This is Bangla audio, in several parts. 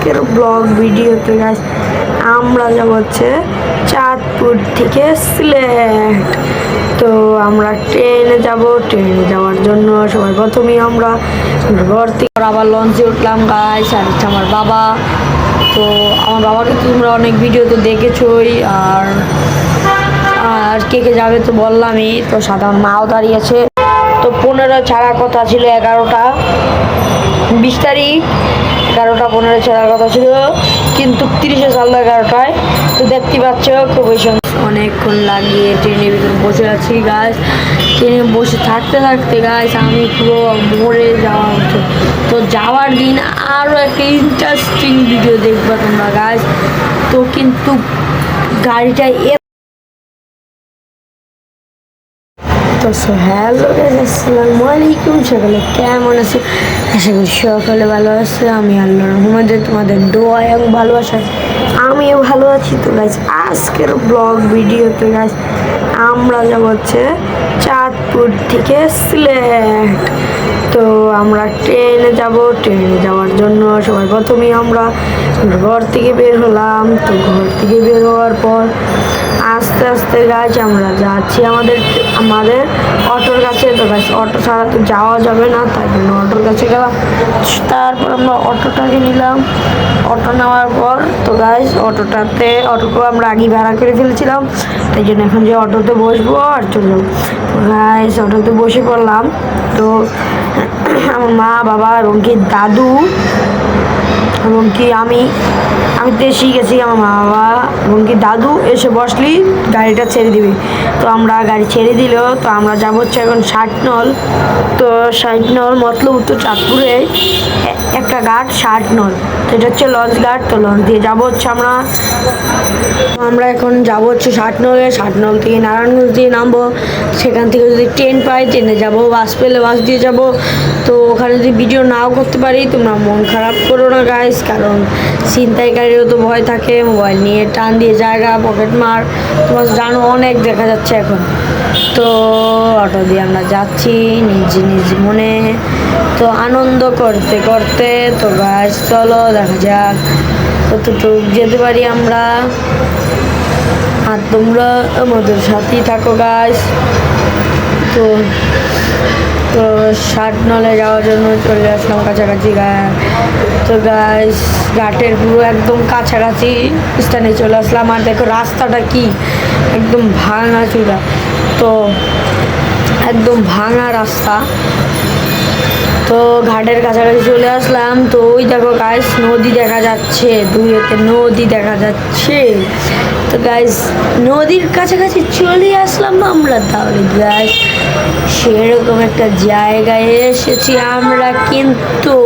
আজকের ব্লগ ভিডিওতে গাইস আমরা যাব হচ্ছে চাঁদপুর থেকে সিলেট। তো আমরা ট্রেনে যাওয়ার জন্য সবাই প্রথমেই আমরা ঘর থেকে আবার লঞ্চে উঠলাম গাইস। আর হচ্ছে আমার বাবা, তো আমার বাবাকে তো তোমরা অনেক ভিডিওতে দেখেছোই। আর আর কে কে যাবে তো বললামই, তো সাধারণ মাও দাঁড়িয়েছে। তো 15 ছাড়ার কথা ছিল, 11টা 20 তারিখ 11টা 15 ছাড়ার কথা ছিল, কিন্তু 30-এ ছাড়লো 11টায়। তো দেখতে পাচ্ছ খুবই অনেকক্ষণ লাগিয়ে ট্রেনের ভিতরে বসে আছি গাছ। ট্রেনে বসে থাকতে থাকতে গাছ আমি পুরো মরে যাওয়া হতো। তো যাওয়ার দিন আরও একটা ইন্টারেস্টিং ভিডিও দেখবা তোমরা গাছ। তো কিন্তু গাড়িটা তো হ্যালো গাইস, আসসালামু আলাইকুম। সকালে কেমন আছে? আশা করি সকালে ভালো আছে। আমি আল্লাহর রহমতে তোমাদের দোয়া এবং ভালোবাসায় আমিও ভালো আছি। তো গাইস আজকের ব্লগ ভিডিওতে গাইস আমরা যাব হচ্ছে চাঁদপুর থেকে সিলেট। তো আমরা ট্রেনে যাওয়ার জন্য সবাই প্রথমেই আমরা ঘর থেকে বের হলাম। তো ঘর থেকে বের হওয়ার পর আস্তে আস্তে গাছ আমরা যাচ্ছি আমাদের অটোর কাছে। তো গাছ অটো ছাড়া তো যাওয়া যাবে না, তাই জন্য অটোর কাছে গেলাম। তারপর আমরা অটোটাকে নিলাম। অটো নেওয়ার পর তো গাছ অটোকে আমরা আগে ভাড়া করে ফেলেছিলাম, তাই জন্য এখন যে অটোতে বসবো আর চলে যাবো। তো গাছ অটোতে বসে পড়লাম। তো আমার মা বাবা এবং কি দাদু এবং কি আমি তো এসেই গেছি। আমার মা বাবা এবং কি দাদু এসে বসলি গাড়িটা ছেড়ে দিবে। তো আমরা গাড়ি ছেড়ে দিল। তো আমরা যাবো হচ্ছে এখন 60 নল। তো 60 নল মতলব উত্তর চাঁদপুরে একটা ঘাট 60 নল, তো এটা হচ্ছে লঞ্চ ঘাট। তো লঞ্চ দিয়ে যাবো হচ্ছে আমরা এখন যাবো হচ্ছে 60 নলে। 60 নল থেকে নারায়ণগঞ্জ দিয়ে নামবো। সেখান থেকে যদি ট্রেন পাই ট্রেনে যাবো, বাস পেলে বাস দিয়ে যাব। তো ওখানে যদি ভিডিও নাও করতে পারি তোমরা মন খারাপ করো না গাইস, কারণ ছিনতাইকারীরও তো ভয় থাকে। মোবাইল নিয়ে টান দিয়ে জায়গা পকেট মার তোমার জানো অনেক দেখা যাচ্ছে এখন। তো অটো দিয়ে আমরা যাচ্ছি নিজ মনে, তো আনন্দ করতে করতে। তো গাইস চলো দেখা যাক কতটুকু যেতে পারি আমরা। আর তোমরা আমাদের সাথেই থাকো গাইস। তো 60 নলে যাওয়ার জন্য চলে আসলাম কাছাকাছি তো গাইস ঘাটের পুরো একদম কাছাকাছি স্থানে চলে আসলাম। আর দেখো রাস্তাটা কি একদম ভাঙা চূড়া, তো একদম ভাঙা রাস্তা। তো ঘাটের কাছাকাছি চলে আসলাম। তো ওই দেখো গাইস নদী দেখা যাচ্ছে, দূরেতে নদী দেখা যাচ্ছে। তো গাইস নদীর কাছাকাছি চলে আসলাম আমরা। তাহলে গাইস সেরকম একটা জায়গায় এসেছি আমরা কিন্তু।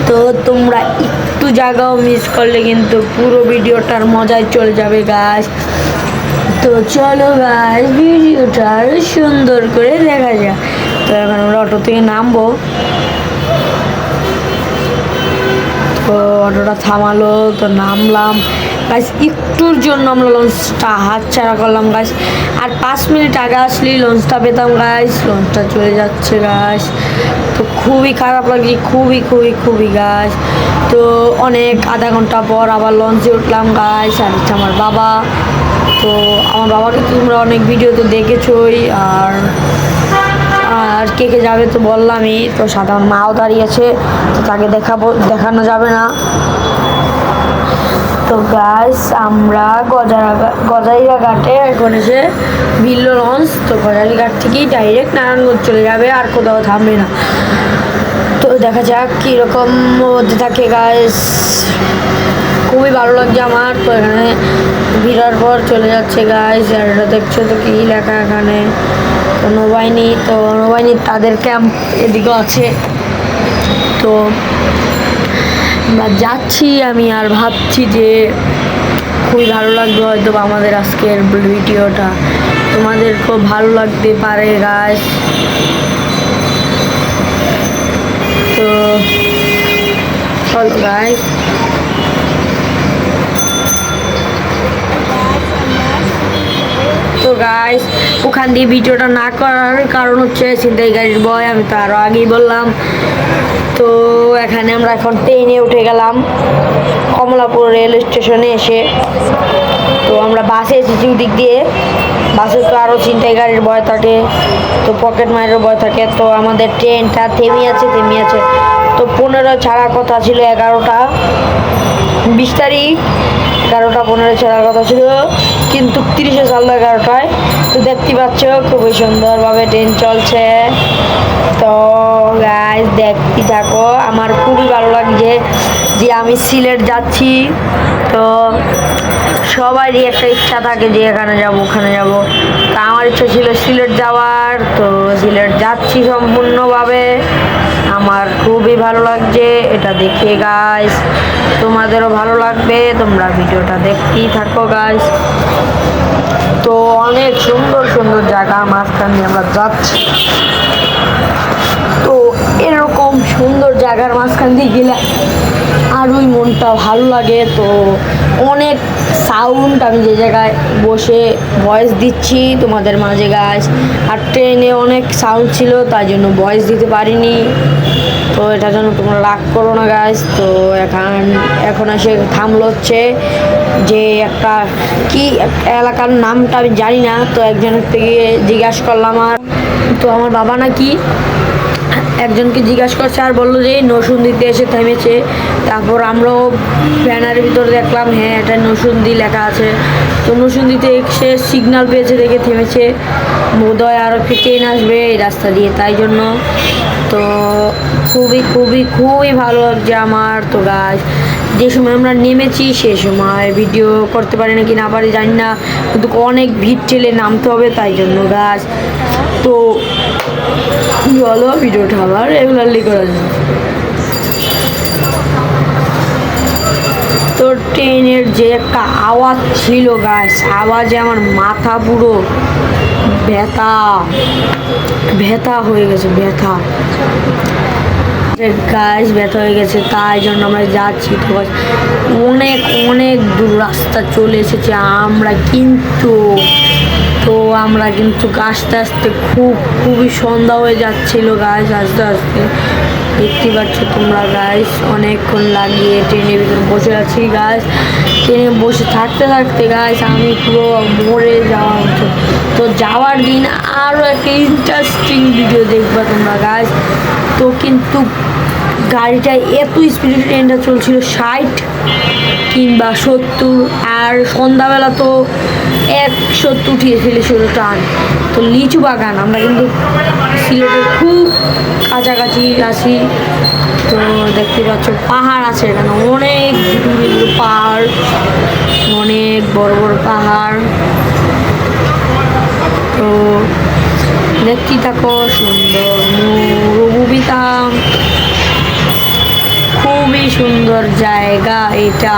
তো তোমরা একটু জায়গাও মিস করলে কিন্তু পুরো ভিডিওটার মজায় চলে যাবে গাইস। তো চলো গাইস ভিডিওটা সুন্দর করে দেখা যায়। তো এখন আমরা অটো থেকে নামবো। তো অটোটা থামালো, তো নামলাম গাইস। একটুর জন্য আমরা লঞ্চটা হাতছাড়া করলাম গাইস। আর 5 মিনিট আগে আসলেই লঞ্চটা পেতাম গাইস। লঞ্চটা চলে যাচ্ছে গাইস। তো খুবই খারাপ লাগছে, খুবই গাইস। তো অনেক আধা ঘন্টা পর আবার লঞ্চে উঠলাম গাইস। আর হচ্ছে আমার বাবা, তো আমার বাবাকে তো তোমরা অনেক ভিডিওতে দেখেছোই। আর কে কে যাবে তো বললামই, তো সাধারণ মাও দাঁড়িয়েছে, তো তাকে দেখানো যাবে না। তো গাইস আমরা গজারিয়া ঘাটে এখন এসে ভিড়ল লঞ্চ। তো গজারি ঘাট থেকেই ডাইরেক্ট নারায়ণগঞ্জ চলে যাবে, আর কোথাও থামবে না। তো দেখা যাক কীরকম হতে থাকে গাইস। খুবই ভালো লাগছে আমার। তো এখানে ভিড়ার পর চলে যাচ্ছে গাইস। আর এটা দেখছো তো কি লেখা এখানে, তো নৌবাহিনী। তো নৌবাহিনীর তাদের ক্যাম্প এদিকেও আছে। তো আমরা যাচ্ছি, আমি আর ভাবছি যে খুবই ভালো লাগবে হয়তো আমাদের আজকের ভিডিওটা, তোমাদের খুব ভালো লাগতে পারে গাইস। তো চলো গাইস। তো তো গাইস ওখান দিয়ে ভিডিওটা না করার কারণ হচ্ছে ছিনতাই গাড়ির ভয়, আমি তো আরও আগেই বললাম। তো এখানে আমরা এখন ট্রেনে উঠে গেলাম কমলাপুর রেল স্টেশনে এসে। তো আমরা বাসে এসেছি ওদিক দিয়ে, বাসে তো আরও ছিনতাই গাড়ির ভয় থাকে, তো পকেট মারের ভয় থাকে। তো আমাদের ট্রেনটা থেমে আছে। তো 15 ছাড়ার কথা ছিল, 11টা 20 তারিখ 11টা 15 ছাড়ার কথা ছিল, কিন্তু 30-এ ছাড়লো 11টায়। তো দেখতে পাচ্ছ খুবই সুন্দরভাবে ট্রেন চলছে। তো গাইস দেখতে থাকো, আমার খুবই ভালো লাগছে যে আমি সিলেট যাচ্ছি। তো সবারই একটা ইচ্ছা থাকে যে এখানে যাব ওখানে যাব, তা আমার ইচ্ছা ছিল সিলেট যাওয়ার। তো সিলেট যাচ্ছি সম্পূর্ণভাবে, আমার খুবই ভালো লাগছে এটা দেখে গাইস। তোমাদেরও ভালো লাগবে, তোমরা ভিডিওটা দেখতেই থাকো গাইস। তো অনেক সুন্দর সুন্দর জায়গা মাঝখান দিয়ে আমরা যাচ্ছি। তো এরকম সুন্দর জায়গার মাঝখান দিয়ে গেলে আরোই মনটা ভালো লাগে। তো অনেক সাউন্ড, আমি যে জায়গায় বসে ভয়েস দিচ্ছি তোমাদের মাঝে গাইস, আর ট্রেনে অনেক সাউন্ড ছিল তাই জন্য ভয়েস দিতে পারিনি। তো এটার জন্য তোমরা রাগ করো না গাইস। তো এখন এসে থামলো হচ্ছে যে একটা কি এলাকার নামটা আমি জানি না। তো একজনের থেকে জিজ্ঞাসা করলাম, আর তো আমার বাবা নাকি একজনকে জিজ্ঞাসা করছে আর বললো যে নরসিংদীতে এসে থেমেছে। তারপর আমরাও ব্যানারের ভিতরে দেখলাম হ্যাঁ এটা নরসিংদী লেখা আছে। তো নরসিংদীতে এসে সিগন্যাল পেয়েছে দেখে থেমেছে, বোধহয় আরও একটি ট্রেন আসবে এই রাস্তা দিয়ে, তাই জন্য। তো খুবই ভালো লাগছে আমার। তো গাছ যে সময় আমরা নেমেছি সে সময় ভিডিও করতে পারি না কি না পারি জানি না, কিন্তু অনেক ভিড় ঠেলে নামতে হবে তাই জন্য গাছ। তো বলো ভিডিওটা আবার রেগুলারলি করা যায়। তো ট্রেনের যে একটা আওয়াজ ছিল গাছ, আওয়াজে আমার মাথা পুরো ব্যথা হয়ে গেছে, ব্যথা হয়ে গেছে। তাই জন্য আমরা যাচ্ছি। তো অনেক দূর রাস্তা চলে এসেছি আমরা, কিন্তু আস্তে আস্তে খুবই সন্ধ্যা হয়ে যাচ্ছিল গাইস। আস্তে আস্তে দেখতে পাচ্ছ তোমরা গাইস, অনেকক্ষণ লাগিয়ে ট্রেনের ভিতরে বসে আছি গাইস। ট্রেনে বসে থাকতে গাইস আমি পুরো মরে যাওয়া হতো। তো যাওয়ার দিন আরও একটা ইন্টারেস্টিং ভিডিও দেখবা তোমরা গাইস। তো কিন্তু গাড়িটা এত স্পিডে ট্রেনটা চলছিল 60 কিংবা 70, আর সন্ধ্যাবেলা তো 170 উঠিয়েছিল শুধু টান। তো লিচু বাগান, আমরা কিন্তু সিলেটের খুব কাছাকাছি আছি। তো দেখতে পাচ্ছ পাহাড় আছে এখানে, অনেক দূরে পাহাড়, অনেক বড় পাহাড়। তো দেখতে থাকো, সুন্দর মরুভূমিটা, খুবই সুন্দর জায়গা এটা।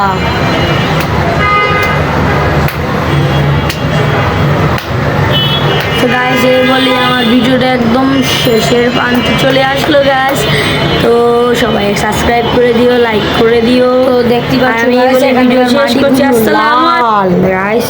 তো গাইস এই বলি আমার ভিডিওটা একদম শেষের প্রান্তে চলে আসলো গাইস। তো সবাই সাবস্ক্রাইব করে দিও, লাইক করে দিও। তো দেখতে পাচ্ছি ভিডিও শেষ করছি। আসসালামু আলাইকুম গাইস।